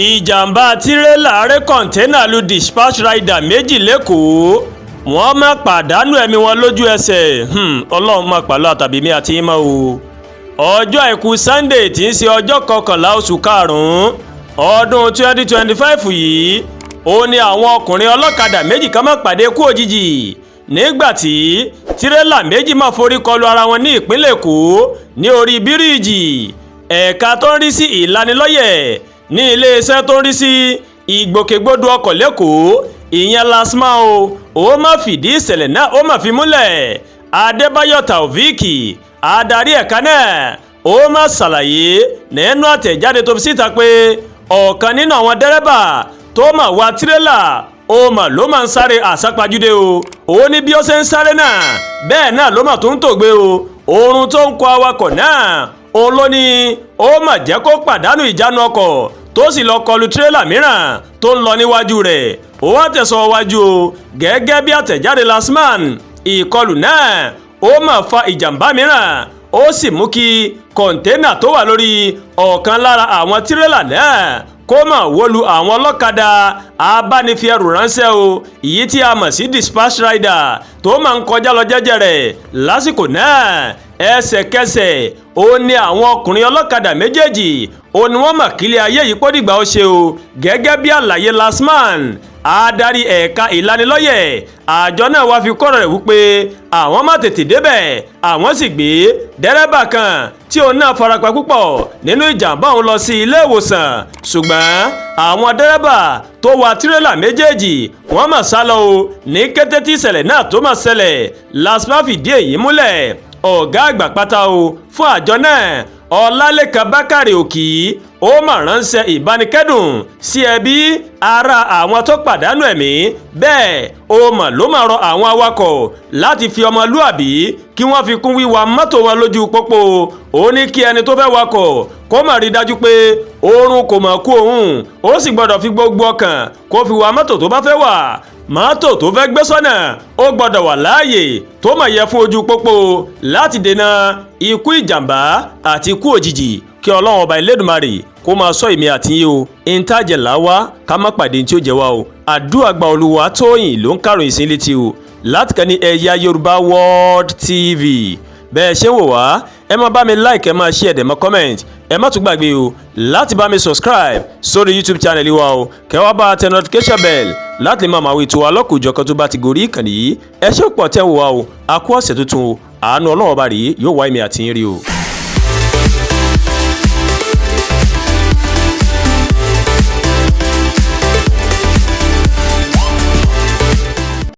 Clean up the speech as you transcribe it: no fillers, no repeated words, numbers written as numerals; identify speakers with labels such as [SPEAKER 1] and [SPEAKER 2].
[SPEAKER 1] ìjàmbá tirẹ́là rẹ́ kọ́ńténà lu dispatch rider méjì lẹ́kọ̀ọ́ wọ́n má pàdánù ẹ̀mí wọn lójú ẹsẹ̀ ọlọ́run má pàlọ́ àtàbí mi àti ìmọ̀ o. ọjọ́ àìkú sunday tí ń ṣe ọjọ́ kọkànlá oṣù karùn-ún ọdún 2025 yìí ó ní àwọn ọkùnrin ọlọ́kadà méjì kan má pàdé kú òjijì nígbàtí tirẹ́là méjì má forí kọlu ara wọn ní ìpínlẹ̀ èkó ní orí bíríìjì. ẹ̀ka tó ń rí sí ìlanilọ́yẹ̀ ní iléeṣẹ́ tó ń rí sí ìgbòkègbodò ọkọ̀ lẹ́kọ̀ọ́ ìyẹn lasma ó má fìdí ìṣẹ̀lẹ̀ náà ó má fi múlẹ̀. adébáyọ̀ taofik adarí ẹ̀ka náà ó má ṣàlàyé nínú àtẹ̀jáde tó fi síta pé ọ̀kan nínú àwọn dẹ́rẹ́bà tó mà wa tirẹ́là ó mà ló máa ń sáré àsápajúdé ó ní bí ó ṣe ń sáré náà bẹ́ẹ̀ náà ló mà tó ń tògbé oorun tó ń kọ awakọ̀ náà òun ló ní ó mà jẹ́ kó pàdánù ìjánu ọkọ̀ tó sì lọ kọlu tirẹ́là mìíràn tó ń lọ níwájú rẹ̀. ó wá tẹ̀sán wájú gẹ́gẹ́ bí àtẹ̀jáde lasman ìkọlù náà ó mà fa ìjàmbá mìíràn ó sì mú kí kọ̀ńténà tó wà lórí ọ̀kan lára àwọn tirẹ́là náà kó mà wọlú àwọn ọlọ́kadà abánifiẹrù ránṣẹ́ èyí tí a mọ̀ sí dispatch rider tó máa ń kọjá lọ jẹ́jẹ́ rẹ̀ lásìkò náà. ẹsẹ̀kẹsẹ̀ ó ní àwọn ọkùnrin ọlọ́kadà méjèèjì ó ní wọ́n mà kílẹ̀ ayé yìí pọ́ dìgbà ó ṣe gẹ́gẹ́ bí àlàyé lasman adarí ẹ̀ka ìlanilọ́yẹ̀ àjọ náà wá fi kọ́rọ̀ rẹ̀ wípé àwọn má tètè débẹ̀ àwọn sì gbé dẹ́rẹ́bà kan tí òun náà farapa púpọ̀ nínú ìjàmbá òun lọ sí ilé ìwòsàn ṣùgbọ́n àwọn dẹ́rẹ́bà tó wa tirẹ́là méjèèjì wọ́n mà sá lọ ní kété tí ìṣẹ̀lẹ̀ náà tó mà ṣẹlẹ̀ lasma fìdí èyí múlẹ̀. ọ̀gá àgbà pátá fún àjọ náà ọlálẹ́kan bákàrè òkì ó mà ránṣẹ́ ìbánikẹ́dùn sí ẹbí ará àwọn tó pàdánù ẹ̀mí bẹ́ẹ̀ ó mà ló mà rọ àwọn awakọ̀ láti fi ọmọlúàbí kí wọ́n fi kún wíwa mọ́tò wọn lójú pópó. ó ní kí ẹni tó fẹ́ wakọ̀ kó mà rí dájú pé oorun kò mà kú òun ó sì gbọ́dọ̀ fi gbogbo ọkàn kó fi wa mọ́tò tó bá fẹ́ wà. mọ́tò tó fẹ́ gbé sọ́nà ó gbọ́dọ̀ wà láàyè tó mà yẹ fún ojú pópó láti dènà ikú ìjàmbá àti ikú òjijì. kí ọlọ́run ọba Elédùmarè kó máa ṣọ́ èmi àti yín ìntàjẹ̀ làwá ká má pàdé tí ó jẹ́ wá àdúrà gba olúwa tóyìn ló ń kàròyìn sí létí láti kàn ní Ẹ̀yà Yorùbá World TV. bẹ́ẹ̀ ṣe ń wò wá ẹ máa bá mi like ẹ máa share ẹ máa comment ẹ má tún gbàgbé láti bá mi subscribe sórí YouTube channel wa kẹ́ wá bá tẹ notification bell láti lè máa máa wo ètò wa lọ́kùnjọ̀kan tó bá ti gorí ìkànnì yìí. ẹ ṣé pọ̀ tẹ́ ń wò wá a kú ọ̀sẹ̀ tuntun àánú ọlọ́run ọba rèé yóò wá èmi àti yín rí